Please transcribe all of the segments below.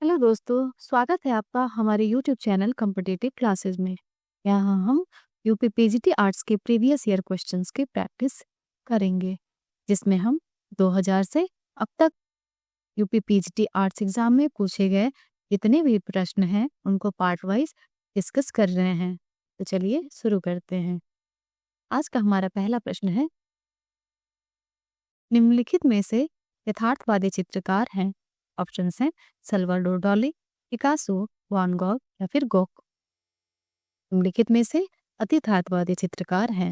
Hello दोस्तों, स्वागत है आपका हमारे YouTube चैनल कॉम्पिटिटिव क्लासेस में। यहाँ हम यूपी पीजीटी आर्ट्स के प्रीवियस ईयर क्वेश्चंस की प्रैक्टिस करेंगे, जिसमें हम 2000 से अब तक यूपी पीजीटी आर्ट्स एग्जाम में पूछे गए जितने भी प्रश्न हैं उनको पार्ट वाइज डिस्कस कर रहे हैं। तो चलिए शुरू करते हैं। आज का हमारा पहला प्रश्न है, निम्नलिखित में से यथार्थवादी चित्रकार हैं। ऑप्शंस हैं सल्वाडोर डाली, पिकासो, वान गॉग या फिर गोक। निम्नलिखित में से अतियथार्थवादी चित्रकार हैं।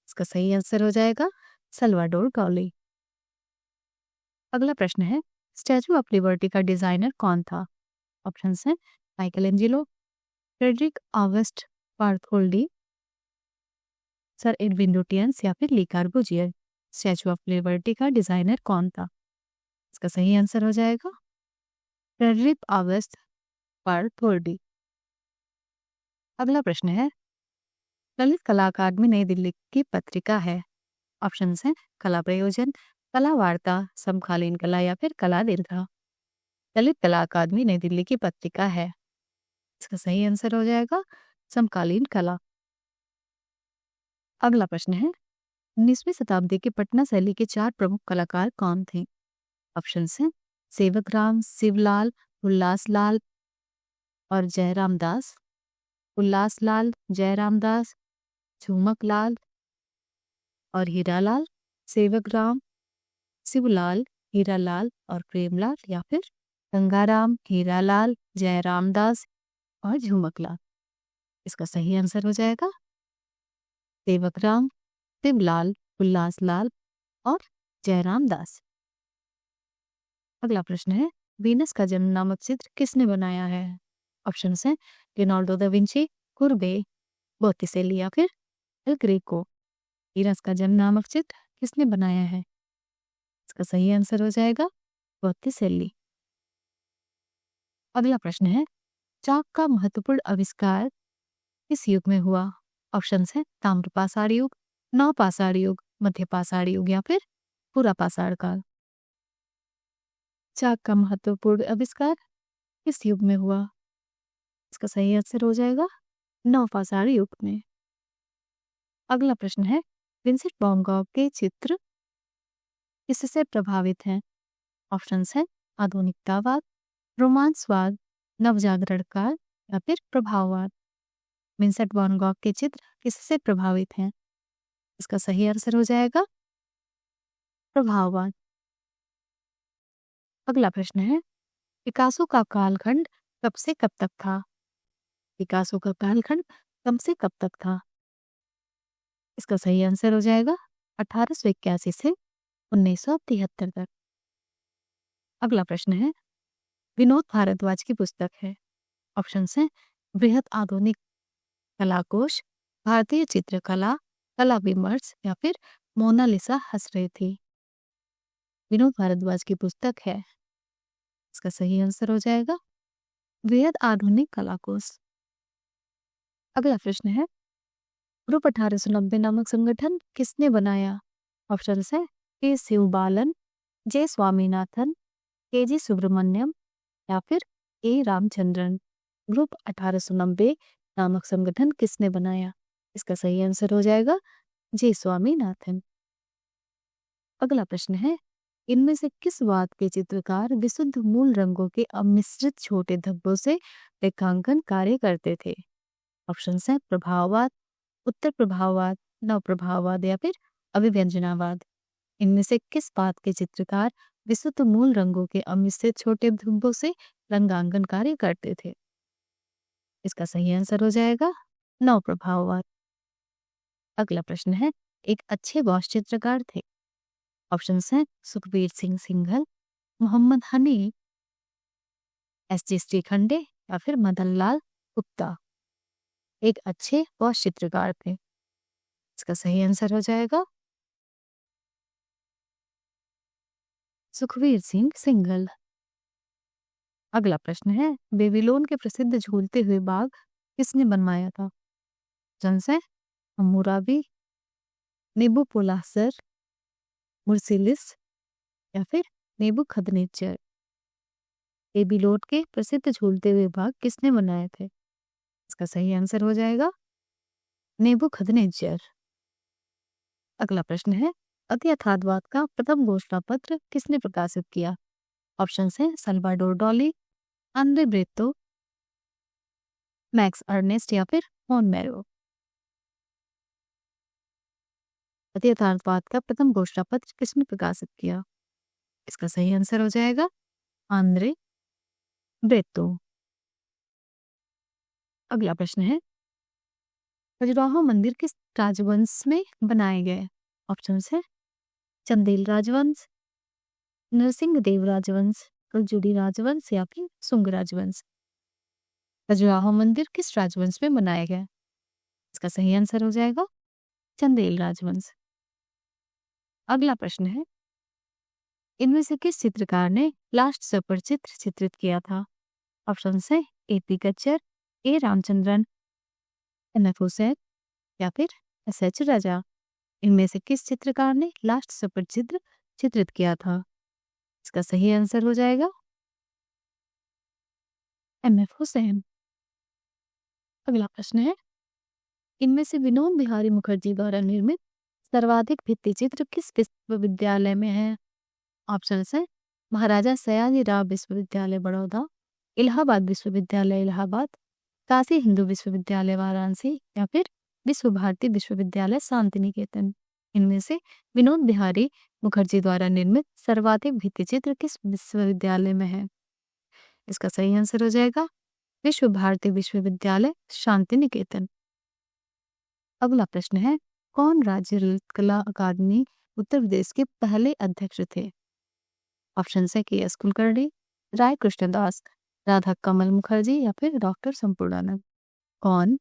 इसका सही आंसर हो जाएगा सल्वाडोर डाली। अगला प्रश्न है, स्टैचू ऑफ लिबर्टी का डिजाइनर कौन था? ऑप्शंस हैं Michelangelo, Frederic Auguste Bartholdi, sir Edwin Lutyens या फिर Le Corbusier. Statue of liberty का डिजाइनर कौन था? इसका सही आंसर हो जाएगा फ्रेडरिक ऑगस्ट बार्थोल्डी। अगला प्रश्न है, ललित कला अकादमी नई दिल्ली की पत्रिका है। ऑप्शंस हैं कला प्रयोजन, कला वार्ता, समकालीन कला या फिर कला दीर्घा। ललित कला अकादमी नई दिल्ली की पत्रिका है। इसका सही आंसर हो जाएगा समकालीन कला। अगला प्रश्न है, 19वीं शताब्दी की पटना शैली के 4 प्रमुख कलाकार कौन थे? ऑप्शंस हैं सेवकराम, शिवलाल, उल्लासलाल और जयराम दास। उल्लासलाल, जयराम दास, झूमकलाल और हीरालाल। सेवकराम, शिवलाल, हीरालाल और प्रेमलाल या फिर गंगाराम, हीरालाल, जयराम दास और झूमकलाल। इसका सही आंसर हो जाएगा सेवकराम, शिवलाल, उल्लासलाल और जयराम दास। अगला प्रश्न है, वीनस का जन्म नामक चित्र किसने बनाया है? ऑप्शंस हैं लियोनार्डो दा विंची, कुर्बे, बोत्तिसेली या फिर एल ग्रेको। वीनस का जन्म नामक चित्र किसने बनाया है? इसका सही आंसर हो जाएगा बोत्तिसेली। अगला प्रश्न है, चाक का महत्वपूर्ण आविष्कार किस युग में हुआ? ऑप्शंस हैं ताम्रपाषाण युग, नवपाषाण युग, मध्यपाषाण युग या फिर पूरा पाषाण काल। चाक का महत्वपूर्ण आविष्कार किस युग में हुआ? इसका सही आंसर हो जाएगा नवपाषाण युग में। अगला प्रश्न है, विंसेंट वैन गॉग के चित्र किससे प्रभावित हैं? ऑप्शंस हैं आधुनिकतावाद, रोमांसवाद, नवजागरण काल या फिर प्रभाववाद। विंसेंट वैन गॉग के चित्र किससे प्रभावित हैं? इसका सही आंसर हो जाएगा प्रभाववाद। अगला प्रश्न है, पिकासो का कालखंड कब से कब तक था? पिकासो का कालखंड कब से कब तक था? इसका सही आंसर हो जाएगा 1881 से 1973 तक। अगला प्रश्न है, विनोद भारद्वाज की पुस्तक है। ऑप्शंस हैं बृहत आधुनिक कलाकोश, भारतीय चित्रकला, कला विमर्श या फिर मोनालिसा हंस रही थी। विनोद भारद्वाज की पुस्तक है। इसका सही आंसर हो जाएगा बृहत आधुनिक कलाकोश। अगला प्रश्न है, ग्रुप 1890 नामक संगठन किसने बनाया? ऑप्शंस है के शिवबालन, जे स्वामीनाथन, के जी सुब्रमण्यम या फिर ए रामचंद्रन। ग्रुप 1890 नामक संगठन किसने बनाया? इसका सही आंसर हो जाएगा जे स्वामीनाथन। अगला प्रश्न है, इनमें से किस वाद के चित्रकार विशुद्ध मूल रंगों के अमिश्रित छोटे धब्बों से रेखांकन कार्य करते थे? ऑप्शंस हैं प्रभाववाद, उत्तर प्रभाववाद, नव प्रभाववाद या फिर अभिव्यंजनावाद। इनमें से किस बात के चित्रकार विशुद्ध मूल रंगों के अमिश्रित छोटे धब्बों से रंगांकन कार्य करते थे? इसका सही आंसर हो जाएगा नव प्रभाववाद। अगला प्रश्न है, एक अच्छे वॉश चित्रकार थे। ऑप्शंस हैं सुखबीर सिंह सिंघल, मोहम्मद हनी, एस जी श्रीखंडे या फिर मदन लाल गुप्ता। एक अच्छे वॉश चित्रकार थे। इसका सही आंसर हो जाएगा सुखबीर सिंह सिंघल। अगला प्रश्न है, बेबीलोन के प्रसिद्ध झूलते हुए बाग किसने बनवाया था? ऑप्शंस हैं हम्मुराबी, नेबुकोडनेस्सर, मुर्सिलिस या फिर नेबूखदनेस्सर। बेबी लोट के प्रसिद्ध झूलते हुए बाग किसने बनाए थे? इसका सही आंसर हो जाएगा नेबूखदनेस्सर। अगला प्रश्न है, अति यथार्थवाद का प्रथम घोषणा पत्र किसने प्रकाशित किया? ऑप्शन है Salvador Dali, Andre Breton, Max Ernst या फिर हॉर्न मैरो। अति यथार्थवाद का प्रथम घोषणा पत्र किसने प्रकाशित किया? इसका सही आंसर हो जाएगा आंद्रे ब्रेतो। अगला प्रश्न है, खजुराहो मंदिर किस राजवंश में बनाए गए? ऑप्शन है चंदेल राजवंश, नरसिंह देव राजवंश, कलजुड़ी राजवंश या फिर सुंग राजवंश। खजुराहो मंदिर किस राजवंश में बनाया गया? इसका सही आंसर हो जाएगा चंदेल राजवंश। अगला प्रश्न है, इनमें से किस चित्रकार ने लास्ट सपर चित्र चित्रित किया था? ऑप्शन है ए.पी. गच्चर, ए. रामचंद्रन, एम.एफ. हुसैन या फिर एस.एच. राजा। इनमें से किस चित्रकार ने लास्ट सपर चित्र चित्रित किया था? इसका सही आंसर हो जाएगा एम.एफ. हुसैन। अगला प्रश्न है, इनमें से विनोद बिहारी मुखर्जी द्वारा निर्मित सर्वाधिक भित्ति चित्र किस विश्वविद्यालय में है? ऑप्शन है महाराजा सयाजीराव विश्वविद्यालय बड़ौदा, इलाहाबाद विश्वविद्यालय इलाहाबाद, काशी हिंदू विश्वविद्यालय वाराणसी या फिर विश्व भारती विश्वविद्यालय शांति निकेतन। इनमें से विनोद बिहारी मुखर्जी द्वारा निर्मित सर्वाधिक भित्ति चित्र किस विश्वविद्यालय में है? इसका सही आंसर हो जाएगा विश्व भारती विश्वविद्यालय शांति निकेतन। अगला प्रश्न है, कौन राज्य ललित कला अकादमी उत्तर प्रदेश के पहले अध्यक्ष थे? ऑप्शन है के एस कुलकर्णी, राय कृष्णदास, राधा कमल मुखर्जी या फिर डॉक्टर संपूर्णानंद। कौन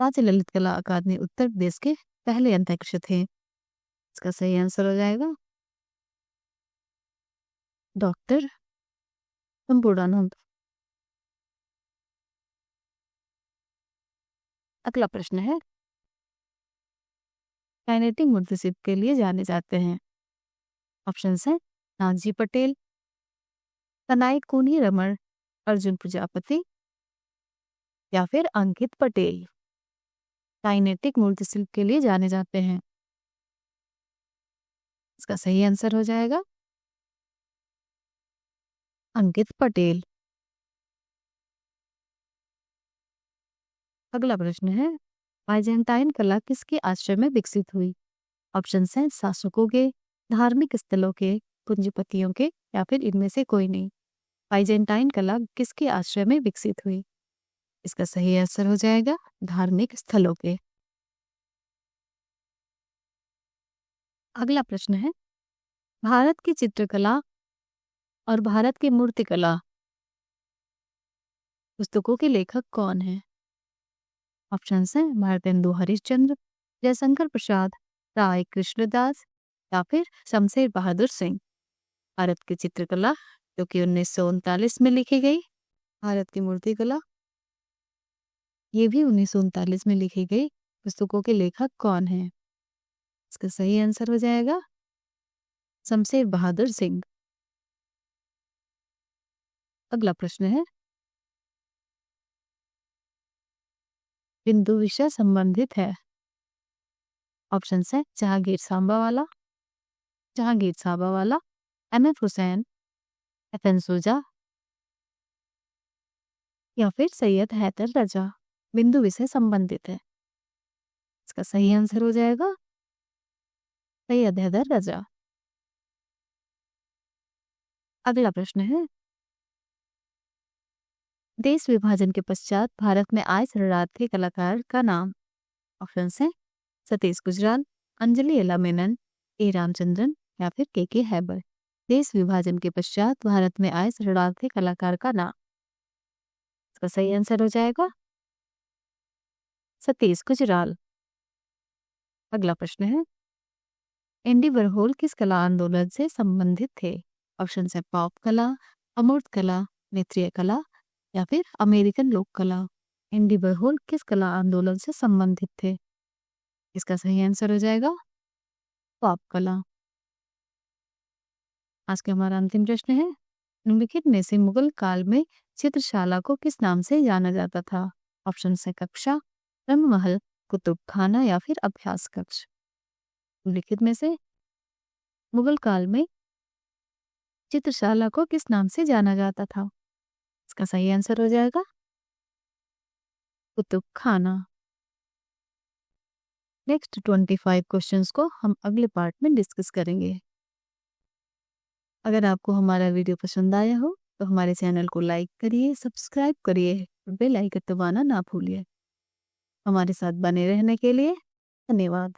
राज्य ललित कला अकादमी उत्तर प्रदेश के पहले अध्यक्ष थे? इसका सही आंसर हो जाएगा डॉक्टर संपूर्णानंद। अगला प्रश्न है, काइनेटिक मूर्तिशिल्प के लिए जाने जाते हैं। ऑप्शन है नाथजी पटेल, कनाई कुनी रमन, अर्जुन प्रजापति या फिर अंकित पटेल। काइनेटिक मूर्तिशिल्प के लिए जाने जाते हैं। इसका सही आंसर हो जाएगा अंकित पटेल। अगला प्रश्न है, बाइजेंटाइन कला किसके आश्रय में विकसित हुई? ऑप्शन है शासकों के, धार्मिक स्थलों के, पूंजीपतियों के या फिर इनमें से कोई नहीं। बाइजेंटाइन कला किसके आश्रय में विकसित हुई? इसका सही आंसर हो जाएगा धार्मिक स्थलों के। अगला प्रश्न है, भारत की चित्रकला और भारत की मूर्तिकला पुस्तकों के लेखक कौन है? ऑप्शन है भारतेंदु हरिश्चंद्र, जयशंकर प्रसाद, राय कृष्णदास या फिर शमशेर बहादुर सिंह। भारत की चित्रकला जो कि 1939 में लिखी गई, भारत की मूर्तिकला ये भी 1939 में लिखी गई। पुस्तकों के लेखक कौन है? इसका सही आंसर हो जाएगा शमशेर बहादुर सिंह। अगला प्रश्न है, बिंदु विषय संबंधित है। ऑप्शन है जहांगीर सांबावाला, एम.एफ. हुसैन, एफ.एन. सोजा या फिर सैयद हैदर रजा। बिंदु विषय संबंधित है। इसका सही आंसर हो जाएगा सैयद हैदर रजा। अगला प्रश्न है, देश विभाजन के पश्चात भारत में आए शरणार्थी कलाकार का नाम। ऑप्शन है सतीश गुजराल, अंजलि एला मेनन, ए रामचंद्रन या फिर के हैबर। देश विभाजन के पश्चात भारत में आए शरणार्थी कलाकार का नाम। इसका सही आंसर हो जाएगा सतीश गुजराल। अगला प्रश्न है, एंडी वरहोल किस कला आंदोलन से संबंधित थे? ऑप्शन है पॉप कला, अमूर्त कला, नेत्रीय कला या फिर अमेरिकन लोक कला। एंडी वरहोल किस कला आंदोलन से संबंधित थे? इसका सही आंसर हो जाएगा पॉप कला। आज का हमारा अंतिम प्रश्न है, निम्नलिखित में से मुगल काल में चित्रशाला को किस नाम से जाना जाता था? ऑप्शन है कक्षा, रंग महल, कुतुब खाना या फिर अभ्यास कक्ष। निम्नलिखित में से मुगल काल में चित्रशाला को किस नाम से जाना जाता था? इसका सही आंसर हो जाएगा कुतुब खाना। नेक्स्ट 25 क्वेश्चंस को हम अगले पार्ट में डिस्कस करेंगे। अगर आपको हमारा वीडियो पसंद आया हो तो हमारे चैनल को लाइक करिए, सब्सक्राइब करिए और बेल आइकन दबाना ना भूलिए। हमारे साथ बने रहने के लिए धन्यवाद।